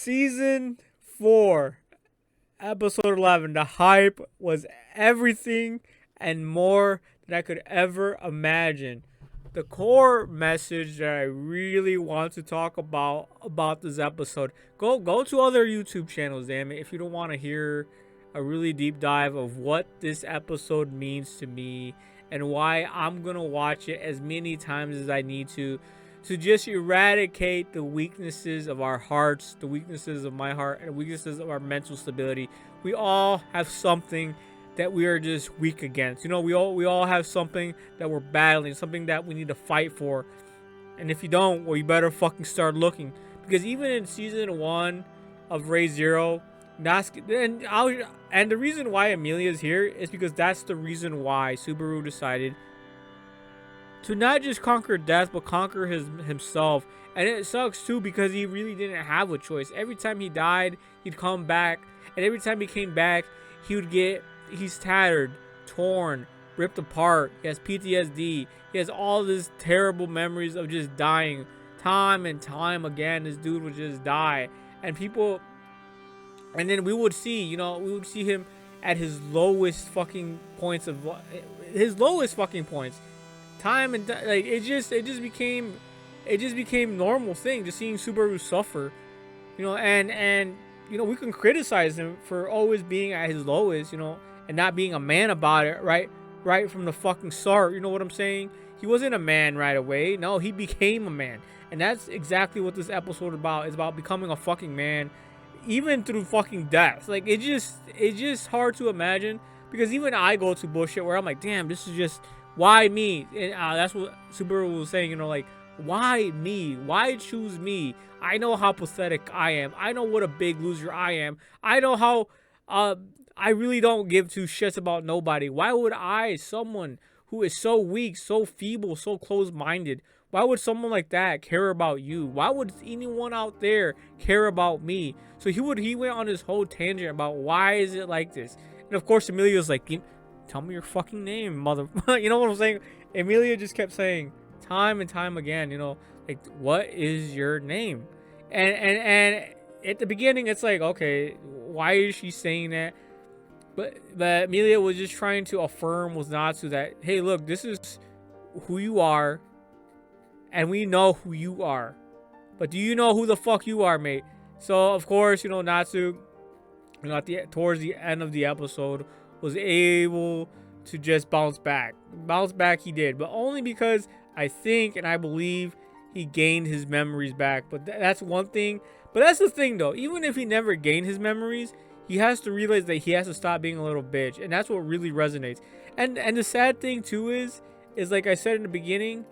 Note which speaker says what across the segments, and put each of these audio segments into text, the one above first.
Speaker 1: Season 4, episode 11. The hype was everything and more than I could ever imagine. The core message that I really want to talk about this episode. Go to other YouTube channels, damn it, if you don't want to hear a really deep dive of what this episode means to me and why I'm gonna watch it as many times as I need to just eradicate the weaknesses of our hearts, the weaknesses of my heart, and the weaknesses of our mental stability. We all have something that we are just weak against. You know, we all have something that we're battling, something that we need to fight for. And if you don't, well, you better fucking start looking. Because even in season 1 of Ray Zero, and the reason why Emilia is here is because that's the reason why Subaru decided to not just conquer death, but conquer himself. And it sucks too because he really didn't have a choice. Every time he died, he'd come back, and every time he came back, he's tattered, torn, ripped apart. He has PTSD. He has all these terrible memories of just dying time and time again. This dude would just die, and then we would see him at his lowest fucking points time and like it just became normal thing, just seeing Subaru suffer, and we can criticize him for always being at his lowest, and not being a man about it right from the fucking start. You know what I'm saying? He wasn't a man right away. No, he became a man, and that's exactly what this episode about. Is about becoming a fucking man, even through fucking death. Like it's just hard to imagine, because even I go to bullshit where I'm like, damn, this is just, why me? And that's what Subaru was saying, like, why me? Why choose me? I know how pathetic I am. I know what a big loser I am. I know how I really don't give two shits about nobody. Why would someone who is so weak, so feeble, so closed-minded, why would someone like that care about you? Why would anyone out there care about me? So he went on this whole tangent about why is it like this? And of course Emilia's like, tell me your fucking name, mother. You know what I'm saying? Emilia just kept saying time and time again, like, what is your name? And at the beginning, it's like, okay, why is she saying that? But Emilia was just trying to affirm with Natsu that, hey, look, this is who you are, and we know who you are. But do you know who the fuck you are, mate? So of course, Natsu, towards the end of the episode, was able to just bounce back. He did, but only because I think and I believe he gained his memories back. But that's one thing. But that's the thing, though. Even if he never gained his memories, he has to realize that he has to stop being a little bitch, and that's what really resonates. And the sad thing too is like I said in the beginning,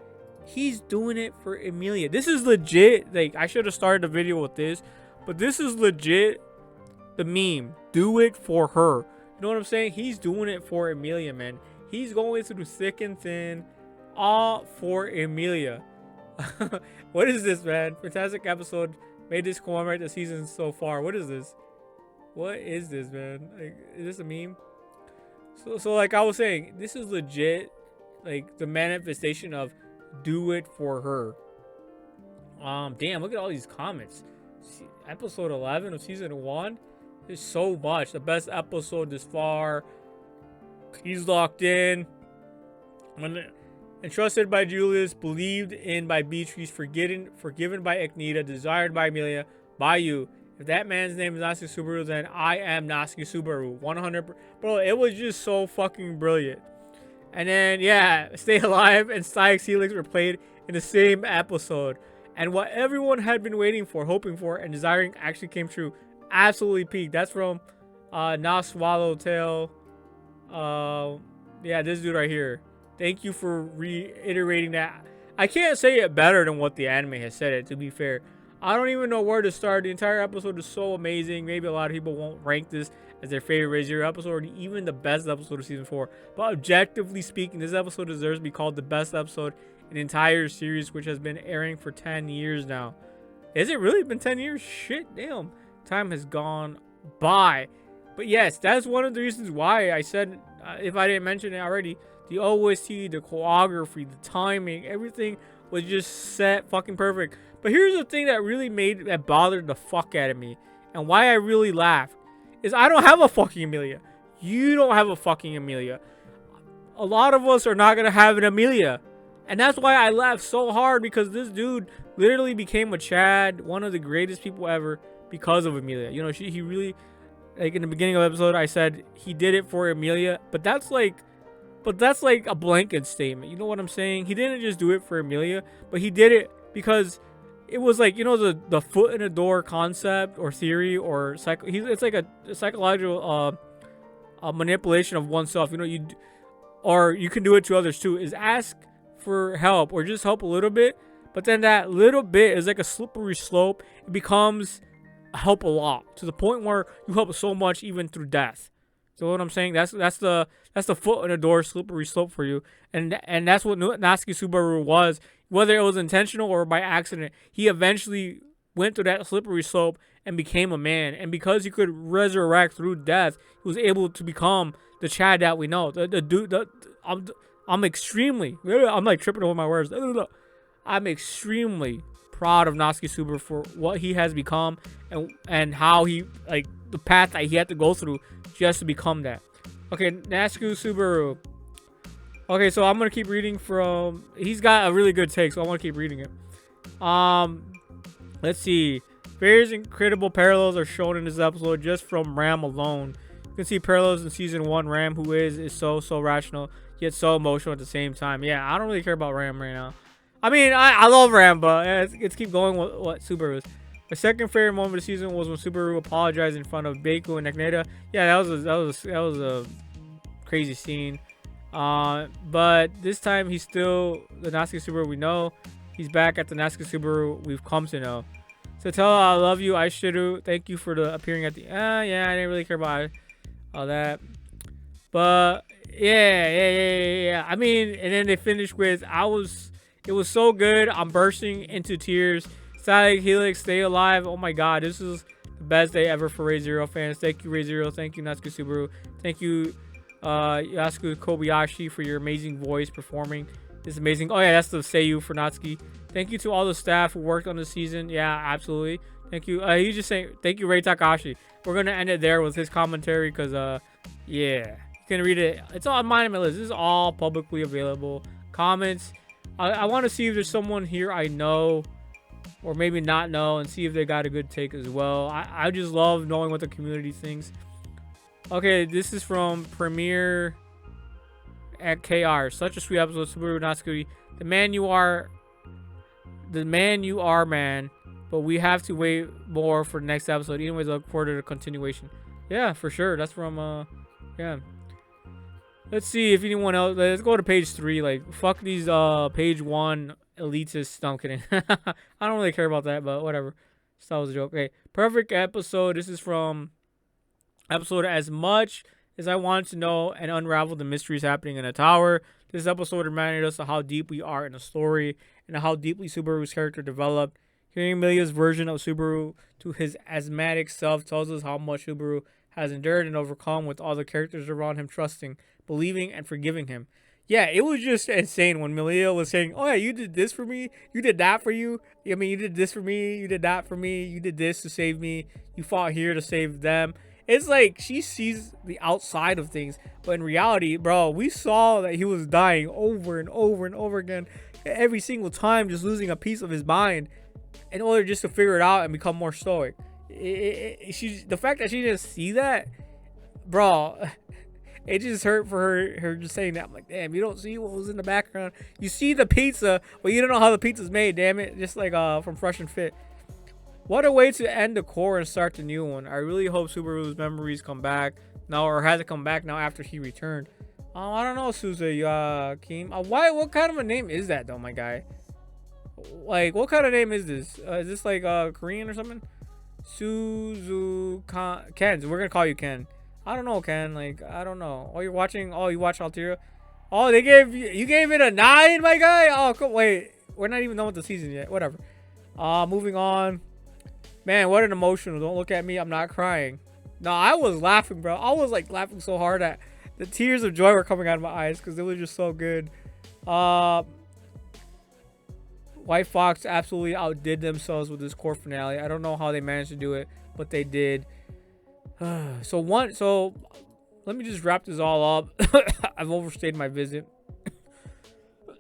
Speaker 1: he's doing it for Emilia. This is legit. Like, I should have started the video with this, but this is legit the meme. Do it for her. You know what I'm saying? He's doing it for Emilia, man. He's going through thick and thin, all for Emilia. What is this, man? Fantastic episode. Made this commemorate the season so far. What is this? What is this, man? Like, is this a meme? So like I was saying, this is legit, like, the manifestation of do it for her. Damn, look at all these comments. Episode 11 of season 1. There's so much. The best episode this far. He's locked in. Entrusted by Julius, believed in by Beatrice, forgiven by Eknita, desired by Emilia, by you. If that man's name is Natsuki Subaru, then I am Natsuki Subaru. 100%. Bro, it was just so fucking brilliant. And then, yeah, Stay Alive and Sykes Helix were played in the same episode. And what everyone had been waiting for, hoping for, and desiring actually came true. Absolutely peaked. That's from Na Swallowtail. Yeah, this dude right here. Thank you for reiterating that. I can't say it better than what the anime has said it, to be fair. I don't even know where to start. The entire episode is so amazing. Maybe a lot of people won't rank this as their favorite Ray Zero episode, or even the best episode of season 4. But objectively speaking, this episode deserves to be called the best episode in the entire series, which has been airing for 10 years now. Has it really been 10 years? Shit, damn. Time has gone by. But yes, that's one of the reasons why I said, if I didn't mention it already, the OST, the choreography, the timing, everything was just set fucking perfect. But here's the thing that bothered the fuck out of me, and why I really laughed, is I don't have a fucking Amelia. You don't have a fucking Amelia. A lot of us are not gonna have an Amelia. And that's why I laughed so hard, because this dude literally became a Chad, one of the greatest people ever, because of Amelia. You know, he really, like in the beginning of the episode, I said he did it for Amelia, but that's like a blanket statement. You know what I'm saying? He didn't just do it for Amelia, but he did it because it was like, you know, the foot in the door concept or theory or it's like a psychological manipulation of oneself. You know, or you can do it to others too. Is ask for help or just help a little bit, but then that little bit is like a slippery slope. It becomes help a lot, to the point where you help so much even through death. So what I'm saying, that's the foot in the door slippery slope for you, and that's what Natsuki Subaru was. Whether it was intentional or by accident, he eventually went through that slippery slope and became a man. And because he could resurrect through death, he was able to become the Chad that we know. I'm like tripping over my words. I'm extremely proud of Natsuki Subaru for what he has become, and how he, like, the path that he had to go through just to become that. Okay, Natsuki Subaru. Okay, so I'm gonna keep reading from. He's got a really good take, so I want to keep reading it. Let's see. Various incredible parallels are shown in this episode just from Ram alone. You can see parallels in season 1. Ram, who is so rational yet so emotional at the same time. Yeah, I don't really care about Ram right now. I mean, I love Ram, but let's keep going with what Subaru is. My second favorite moment of the season was when Subaru apologized in front of Beiku and Nekneda. Yeah, that was a crazy scene. But this time he's still the Natsuki Subaru we know. He's back at the Natsuki Subaru we've come to know. So tell her I love you, Aishiru. Thank you for the appearing at the. Yeah, I didn't really care about all that. But yeah. I mean, and then they finished with it was so good. I'm bursting into tears. Sally Helix, stay alive. Oh my god, this is the best day ever for Ray Zero fans. Thank you, Ray Zero. Thank you, Natsuki Subaru. Thank you, Yasuku Kobayashi, for your amazing voice performing. It's amazing. Oh yeah, that's the Seiyu for Natsuki. Thank you to all the staff who worked on the season. Yeah, absolutely. Thank you. He's just saying thank you, Ray Takahashi. We're gonna end it there with his commentary, because yeah, you can read it. It's all on Myanimelist. This is all publicly available. Comments. I want to see if there's someone here I know, or maybe not know, and see if they got a good take as well. I just love knowing what the community thinks. Okay, this is from Premiere at KR. Such a sweet episode, Subaru Natsuki. The man you are, man. But we have to wait more for the next episode. Anyways, I look forward to the continuation. Yeah, for sure. That's from yeah. Let's see if anyone else. Let's go to page 3. Like, fuck these page 1 elitists. No, I'm kidding. I don't really care about that, but whatever. That was a joke. Okay, perfect episode. This is from episode As Much As I Want to Know and Unravel the Mysteries Happening in a Tower. This episode reminded us of how deep we are in the story and how deeply Subaru's character developed. Hearing Amelia's version of Subaru to his asthmatic self tells us how much Subaru has endured and overcome, with all the characters around him trusting, believing, and forgiving him. Yeah, it was just insane when Amelia was saying, oh yeah, you did this for me, you did that for you. I mean, you did this for me, you did that for me, you did this to save me, you fought here to save them. It's like she sees the outside of things, but in reality, bro, we saw that he was dying over and over and over again, every single time, just losing a piece of his mind in order just to figure it out and become more stoic. The fact that she didn't see that, bro, it just hurt for her just saying that. I'm like, damn, you don't see what was in the background. You see the pizza, but you don't know how the pizza's made, damn it. Just like from Fresh and Fit. What a way to end the core and start the new one. I really hope Subaru's memories come back now, or has it come back now after he returned. I don't know, Kim. What kind of a name is that though, my guy? Like, what kind of name is this? Is this like Korean or something? Ken. We're gonna call you Ken. I don't know, Ken. Like, I don't know. Oh, you're watching. Oh, you watch Altera. Oh, you gave it a 9, my guy. Oh, cool. Wait, we're not even done with the season yet. Whatever. Moving on. Man, what an emotional. Don't look at me. I'm not crying. No, I was laughing, bro. I was like laughing so hard that the tears of joy were coming out of my eyes because it was just so good. White Fox absolutely outdid themselves with this core finale. I don't know how they managed to do it, but they did. So let me just wrap this all up. I've overstayed my visit.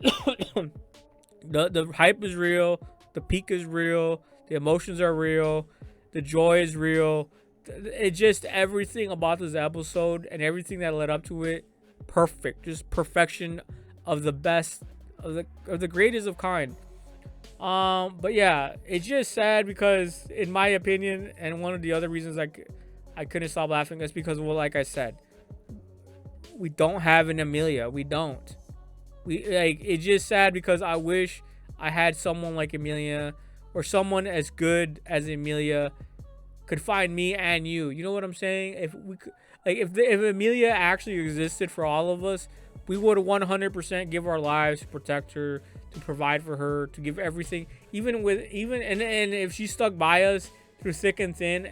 Speaker 1: The hype is real, the peak is real, the emotions are real, the joy is real. It just everything about this episode and everything that led up to it, perfect, just perfection of the best of the greatest of kind. But yeah, it's just sad because, in my opinion, and one of the other reasons I couldn't stop laughing is because, well, like I said, we don't have an Emilia. We don't. It's just sad because I wish I had someone like Emilia, or someone as good as Emilia could find me and you. You know what I'm saying? If we could, if Emilia actually existed for all of us, we would 100% give our lives to protect her, to provide for her, to give everything. Even if she stuck by us through thick and thin,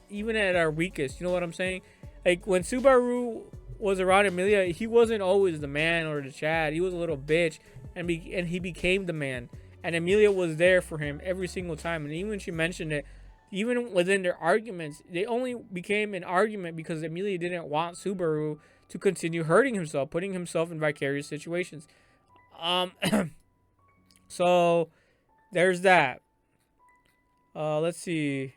Speaker 1: even at our weakest. You know what I'm saying? Like when Subaru was around Emilia, he wasn't always the man or the Chad. He was a little bitch, and he became the man. And Emilia was there for him every single time. And even when she mentioned it, even within their arguments, they only became an argument because Emilia didn't want Subaru to continue hurting himself, putting himself in vicarious situations. So there's that. Let's see.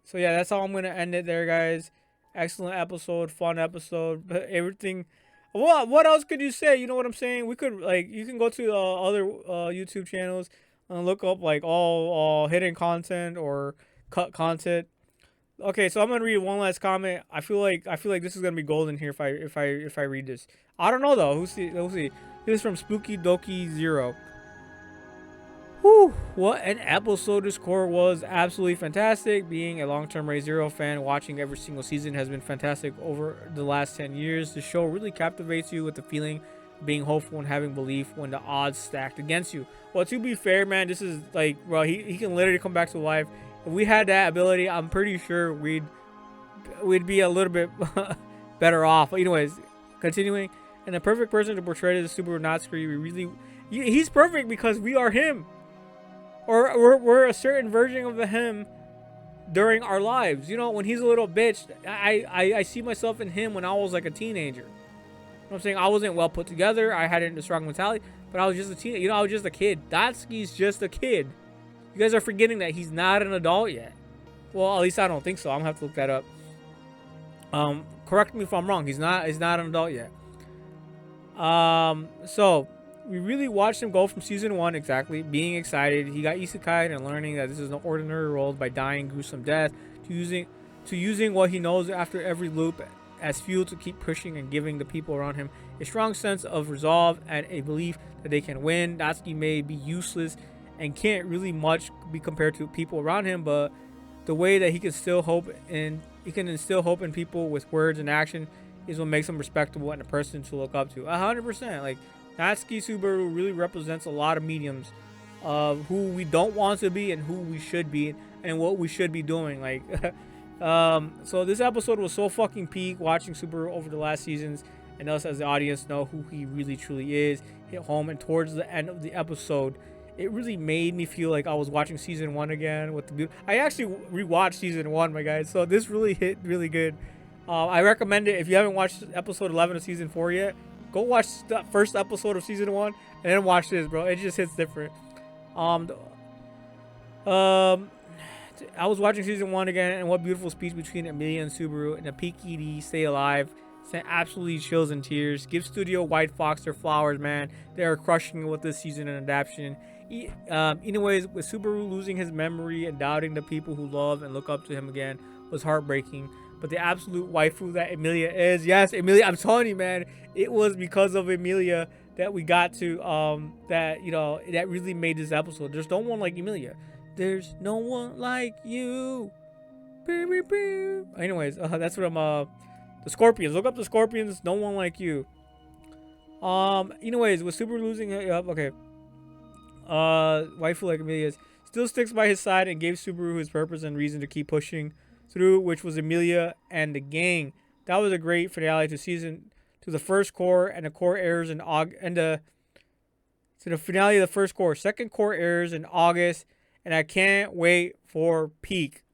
Speaker 1: So yeah, that's how I'm gonna end it there, guys. Excellent episode, fun episode, but everything. What else could you say? You know what I'm saying? We could you can go to other YouTube channels and look up all hidden content or cut content. Okay, so I'm gonna read one last comment. I feel like this is gonna be golden here if I read this. I don't know though. We'll see. This is from Spooky Doki Zero. Whew, what an episode this core was. Absolutely fantastic. Being a long-term Ray Zero fan, watching every single season has been fantastic over the last 10 years. The show really captivates you with the feeling of being hopeful and having belief when the odds stacked against you. Well, to be fair, man, this is bro, he can literally come back to life. If we had that ability, I'm pretty sure we'd be a little bit better off. But anyways, continuing. And the perfect person to portray the Subaru Natsuki, he's perfect because we are him. Or we're a certain version of him during our lives. When he's a little bitch, I see myself in him when I was like a teenager. You know what I'm saying? I wasn't well put together. I hadn't a strong mentality, but I was just a teenager. I was just a kid. Datsuki's just a kid. You guys are forgetting that he's not an adult yet. Well, at least I don't think so. I'm gonna have to look that up. Correct me if I'm wrong. He's not an adult yet. So we really watched him go from season 1, exactly, being excited. He got isekai and learning that this is no ordinary world by dying gruesome death, to using what he knows after every loop as fuel to keep pushing and giving the people around him a strong sense of resolve and a belief that they can win. Natsuki may be useless and can't really much be compared to people around him, but the way that he can instill hope in people with words and action is what makes him respectable and a person to look up to. 100%. Natsuki Subaru really represents a lot of mediums of who we don't want to be and who we should be and what we should be doing. So this episode was so fucking peak, watching Subaru over the last seasons and us as the audience know who he really truly is, hit home. And towards the end of the episode, it really made me feel like I was watching season 1 again with the I actually rewatched season 1, my guys, so this really hit really good. I recommend it if you haven't watched episode 11 of season 4 yet. Go watch the first episode of season 1 and then watch this, bro. It just hits different. I was watching season 1 again, and what beautiful speech between Emilia and Subaru and the peak ED Stay Alive sent absolutely chills and tears. Give Studio White Fox their flowers, man. They are crushing it with this season and adaptation. Anyways, with Subaru losing his memory and doubting the people who love and look up to him again was heartbreaking. But the absolute waifu that Emilia is, yes, Emilia, I'm telling you, man, it was because of Emilia that we got to, that really made this episode. There's no one like Emilia. There's no one like you. Anyways, that's what I'm, the Scorpions. Look up the Scorpions. No one like you. Anyways, with Subaru losing, okay. Waifu like Emilia still sticks by his side and gave Subaru his purpose and reason to keep pushing through, which was Emilia and the gang. That was a great finale to the first core, and the core airs in to the finale of the first cour. Second cour airs in August, and I can't wait for Peak.